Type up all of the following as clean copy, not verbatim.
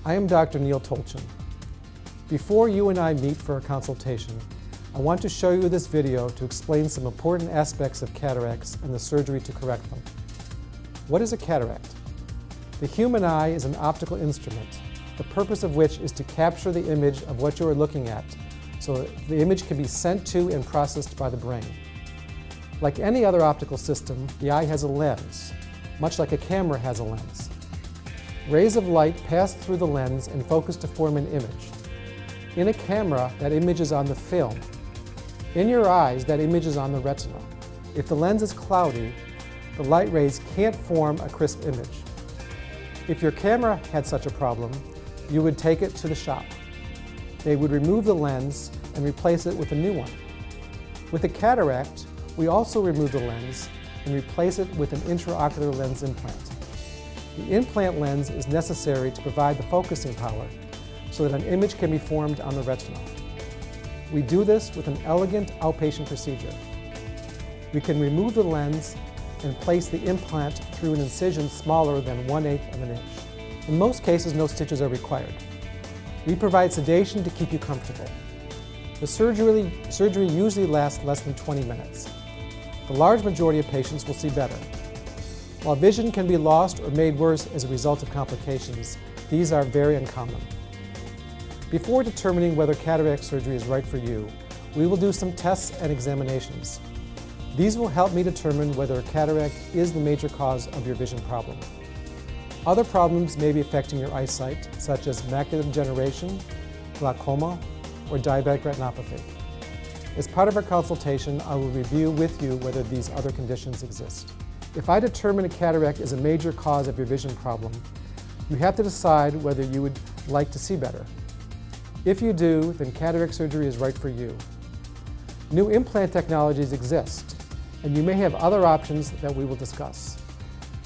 I am Dr. Neal Tolchin. Before you and I meet for a consultation, I want to show you this video to explain some important aspects of cataracts and the surgery to correct them. What is a cataract? The human eye is an optical instrument, the purpose of which is to capture the image of what you are looking at so that the image can be sent to and processed by the brain. Like any other optical system, the eye has a lens, much like a camera has a lens. Rays of light pass through the lens and focus to form an image. In a camera, that image is on the film. In your eyes, that image is on the retina. If the lens is cloudy, the light rays can't form a crisp image. If your camera had such a problem, you would take it to the shop. They would remove the lens and replace it with a new one. With a cataract, we also remove the lens and replace it with an intraocular lens implant. The implant lens is necessary to provide the focusing power so that an image can be formed on the retina. We do this with an elegant outpatient procedure. We can remove the lens and place the implant through an incision smaller than 1/8 of an inch. In most cases, no stitches are required. We provide sedation to keep you comfortable. The surgery usually lasts less than 20 minutes. The large majority of patients will see better. While vision can be lost or made worse as a result of complications, these are very uncommon. Before determining whether cataract surgery is right for you, we will do some tests and examinations. These will help me determine whether cataract is the major cause of your vision problem. Other problems may be affecting your eyesight, such as macular degeneration, glaucoma, or diabetic retinopathy. As part of our consultation, I will review with you whether these other conditions exist. If I determine a cataract is a major cause of your vision problem, you have to decide whether you would like to see better. If you do, then cataract surgery is right for you. New implant technologies exist, and you may have other options that we will discuss.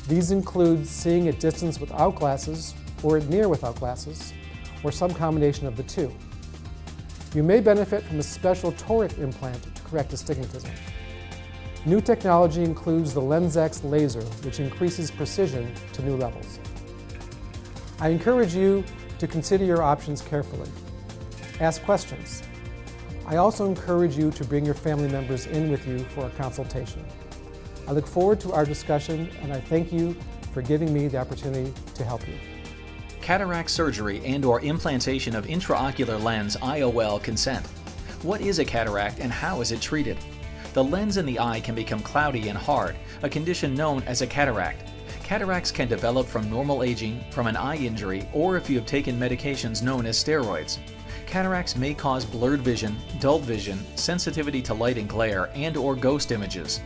These include seeing at distance without glasses, or at near without glasses, or some combination of the two. You may benefit from a special toric implant to correct astigmatism. New technology includes the LensX laser, which increases precision to new levels. I encourage you to consider your options carefully. Ask questions. I also encourage you to bring your family members in with you for a consultation. I look forward to our discussion, and I thank you for giving me the opportunity to help you. Cataract surgery and/or implantation of intraocular lens IOL consent. What is a cataract and how is it treated? The lens in the eye can become cloudy and hard, a condition known as a cataract. Cataracts can develop from normal aging, from an eye injury, or if you have taken medications known as steroids. Cataracts may cause blurred vision, dulled vision, sensitivity to light and glare, and/or ghost images.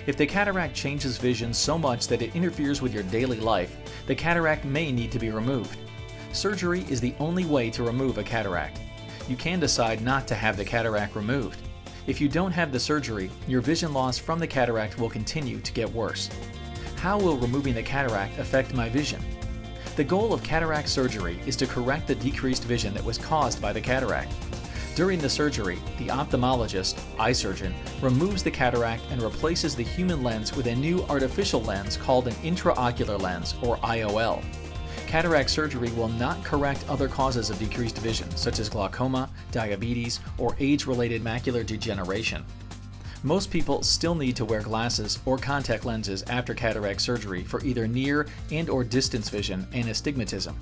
If the cataract changes vision so much that it interferes with your daily life, the cataract may need to be removed. Surgery is the only way to remove a cataract. You can decide not to have the cataract removed. If you don't have the surgery, your vision loss from the cataract will continue to get worse. How will removing the cataract affect my vision? The goal of cataract surgery is to correct the decreased vision that was caused by the cataract. During the surgery, the ophthalmologist, eye surgeon, removes the cataract and replaces the human lens with a new artificial lens called an intraocular lens, or IOL. Cataract surgery will not correct other causes of decreased vision, such as glaucoma, diabetes, or age-related macular degeneration. Most people still need to wear glasses or contact lenses after cataract surgery for either near and/or distance vision and astigmatism.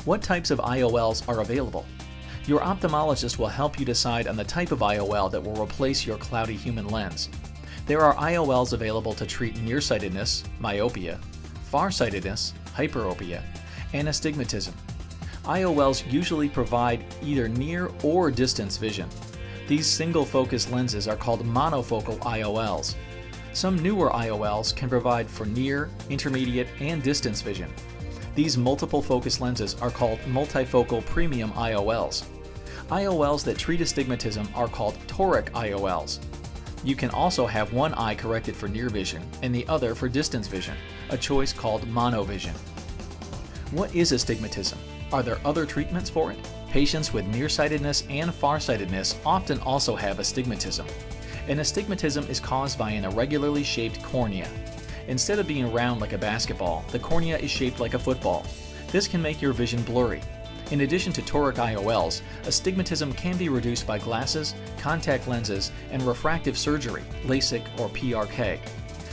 What types of IOLs are available? Your ophthalmologist will help you decide on the type of IOL that will replace your cloudy human lens. There are IOLs available to treat nearsightedness, myopia, farsightedness, hyperopia, and astigmatism. IOLs usually provide either near or distance vision. These single-focus lenses are called monofocal IOLs. Some newer IOLs can provide for near, intermediate, and distance vision. These multiple focus lenses are called multifocal premium IOLs. IOLs that treat astigmatism are called toric IOLs. You can also have one eye corrected for near vision and the other for distance vision, a choice called monovision. What is astigmatism? Are there other treatments for it? Patients with nearsightedness and farsightedness often also have astigmatism. An astigmatism is caused by an irregularly shaped cornea. Instead of being round like a basketball, the cornea is shaped like a football. This can make your vision blurry. In addition to toric IOLs, astigmatism can be reduced by glasses, contact lenses, and refractive surgery, LASIK or PRK.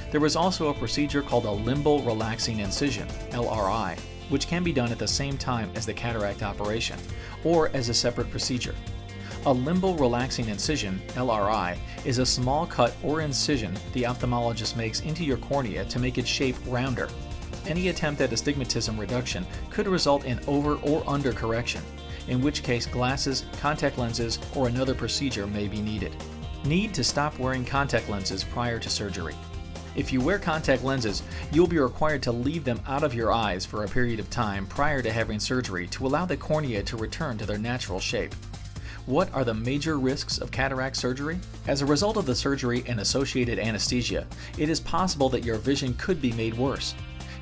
There is also a procedure called a limbal relaxing incision, LRI, which can be done at the same time as the cataract operation, or as a separate procedure. A limbal relaxing incision, LRI, is a small cut or incision the ophthalmologist makes into your cornea to make its shape rounder. Any attempt at astigmatism reduction could result in over or under correction, in which case glasses, contact lenses, or another procedure may be needed. Need to stop wearing contact lenses prior to surgery. If you wear contact lenses, you'll be required to leave them out of your eyes for a period of time prior to having surgery to allow the cornea to return to their natural shape. What are the major risks of cataract surgery? As a result of the surgery and associated anesthesia, it is possible that your vision could be made worse.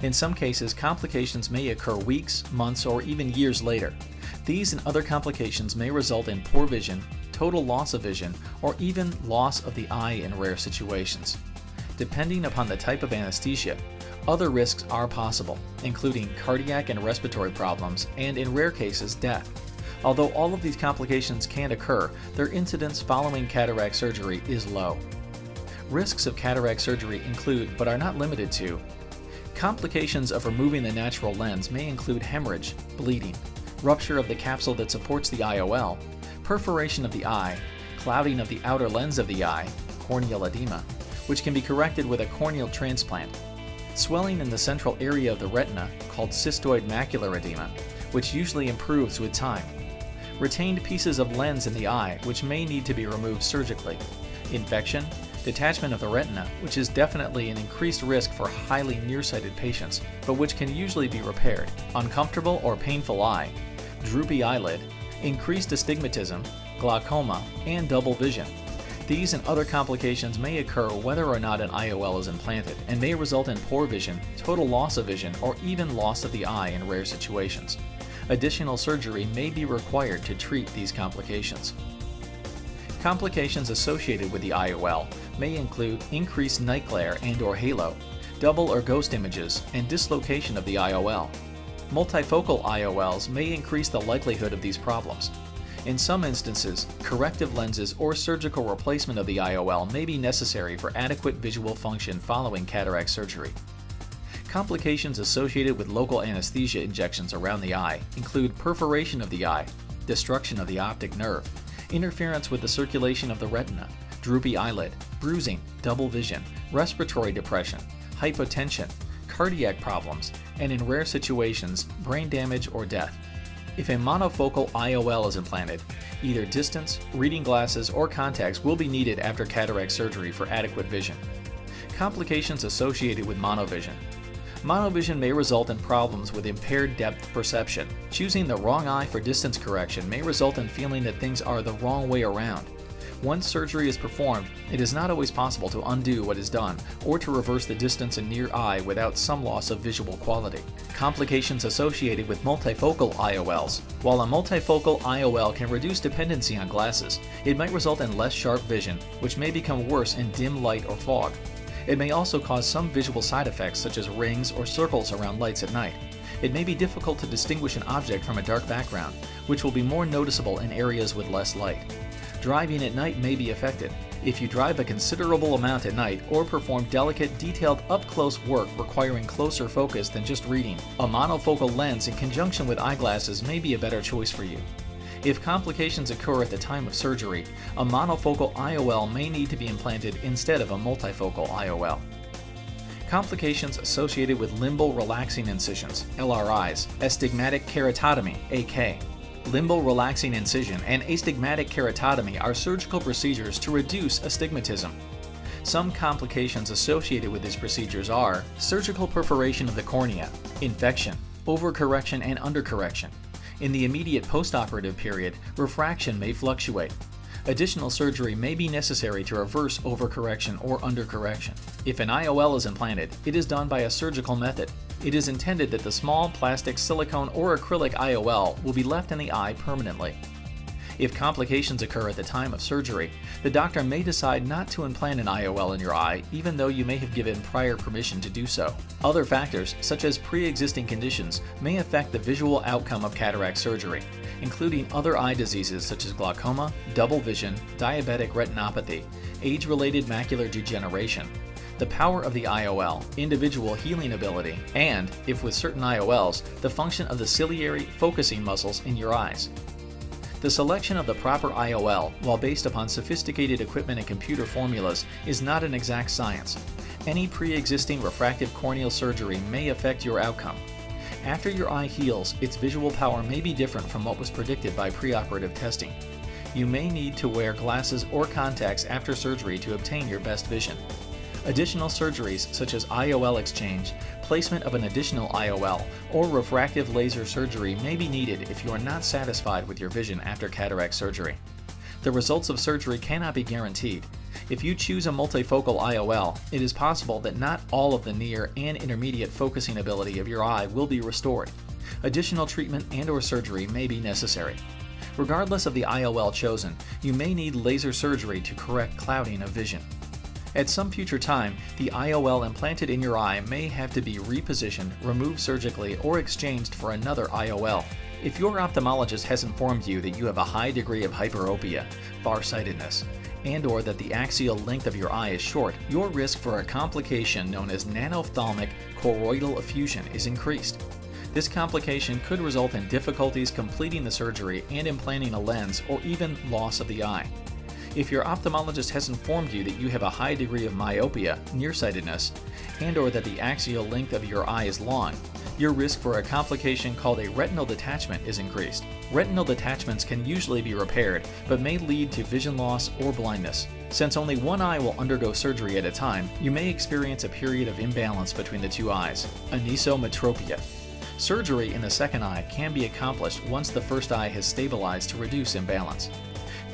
In some cases, complications may occur weeks, months, or even years later. These and other complications may result in poor vision, total loss of vision, or even loss of the eye in rare situations. Depending upon the type of anesthesia, other risks are possible, including cardiac and respiratory problems, and in rare cases, death. Although all of these complications can occur, their incidence following cataract surgery is low. Risks of cataract surgery include, but are not limited to, complications of removing the natural lens may include hemorrhage, bleeding, rupture of the capsule that supports the IOL, perforation of the eye, clouding of the outer lens of the eye, corneal edema, which can be corrected with a corneal transplant, swelling in the central area of the retina called cystoid macular edema, which usually improves with time, retained pieces of lens in the eye which may need to be removed surgically, infection, detachment of the retina, which is definitely an increased risk for highly nearsighted patients, but which can usually be repaired, uncomfortable or painful eye, droopy eyelid, increased astigmatism, glaucoma, and double vision. These and other complications may occur whether or not an IOL is implanted and may result in poor vision, total loss of vision, or even loss of the eye in rare situations. Additional surgery may be required to treat these complications. Complications associated with the IOL may include increased night glare and/or halo, double or ghost images, and dislocation of the IOL. Multifocal IOLs may increase the likelihood of these problems. In some instances, corrective lenses or surgical replacement of the IOL may be necessary for adequate visual function following cataract surgery. Complications associated with local anesthesia injections around the eye include perforation of the eye, destruction of the optic nerve, interference with the circulation of the retina, droopy eyelid, bruising, double vision, respiratory depression, hypotension, cardiac problems, and in rare situations, brain damage or death. If a monofocal IOL is implanted, either distance, reading glasses, or contacts will be needed after cataract surgery for adequate vision. Complications associated with monovision. Monovision may result in problems with impaired depth perception. Choosing the wrong eye for distance correction may result in feeling that things are the wrong way around. Once surgery is performed, it is not always possible to undo what is done or to reverse the distance in near eye without some loss of visual quality. Complications associated with multifocal IOLs. While a multifocal IOL can reduce dependency on glasses, it might result in less sharp vision, which may become worse in dim light or fog. It may also cause some visual side effects such as rings or circles around lights at night. It may be difficult to distinguish an object from a dark background, which will be more noticeable in areas with less light. Driving at night may be affected. If you drive a considerable amount at night or perform delicate, detailed, up-close work requiring closer focus than just reading, a monofocal lens in conjunction with eyeglasses may be a better choice for you. If complications occur at the time of surgery, a monofocal IOL may need to be implanted instead of a multifocal IOL. Complications associated with limbal relaxing incisions, LRIs, astigmatic keratotomy, AK. Limbal relaxing incision and astigmatic keratotomy are surgical procedures to reduce astigmatism. Some complications associated with these procedures are surgical perforation of the cornea, infection, overcorrection and undercorrection. In the immediate postoperative period, refraction may fluctuate. Additional surgery may be necessary to reverse overcorrection or undercorrection. If an IOL is implanted, it is done by a surgical method. It is intended that the small plastic, silicone, or acrylic IOL will be left in the eye permanently. If complications occur at the time of surgery, the doctor may decide not to implant an IOL in your eye even though you may have given prior permission to do so. Other factors, such as pre-existing conditions, may affect the visual outcome of cataract surgery, including other eye diseases such as glaucoma, double vision, diabetic retinopathy, age-related macular degeneration, the power of the IOL, individual healing ability, and, if with certain IOLs, the function of the ciliary focusing muscles in your eyes. The selection of the proper IOL, while based upon sophisticated equipment and computer formulas, is not an exact science. Any pre-existing refractive corneal surgery may affect your outcome. After your eye heals, its visual power may be different from what was predicted by preoperative testing. You may need to wear glasses or contacts after surgery to obtain your best vision. Additional surgeries such as IOL exchange, placement of an additional IOL, or refractive laser surgery may be needed if you are not satisfied with your vision after cataract surgery. The results of surgery cannot be guaranteed. If you choose a multifocal IOL, it is possible that not all of the near and intermediate focusing ability of your eye will be restored. Additional treatment and/or surgery may be necessary. Regardless of the IOL chosen, you may need laser surgery to correct clouding of vision. At some future time, the IOL implanted in your eye may have to be repositioned, removed surgically, or exchanged for another IOL. If your ophthalmologist has informed you that you have a high degree of hyperopia, farsightedness, and/or that the axial length of your eye is short, your risk for a complication known as nanophthalmic choroidal effusion is increased. This complication could result in difficulties completing the surgery and implanting a lens, or even loss of the eye. If your ophthalmologist has informed you that you have a high degree of myopia, nearsightedness, and/or that the axial length of your eye is long, your risk for a complication called a retinal detachment is increased. Retinal detachments can usually be repaired, but may lead to vision loss or blindness. Since only one eye will undergo surgery at a time, you may experience a period of imbalance between the two eyes, anisometropia. Surgery in the second eye can be accomplished once the first eye has stabilized to reduce imbalance.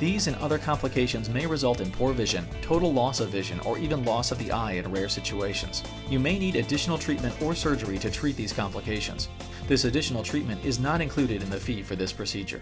These and other complications may result in poor vision, total loss of vision, or even loss of the eye in rare situations. You may need additional treatment or surgery to treat these complications. This additional treatment is not included in the fee for this procedure.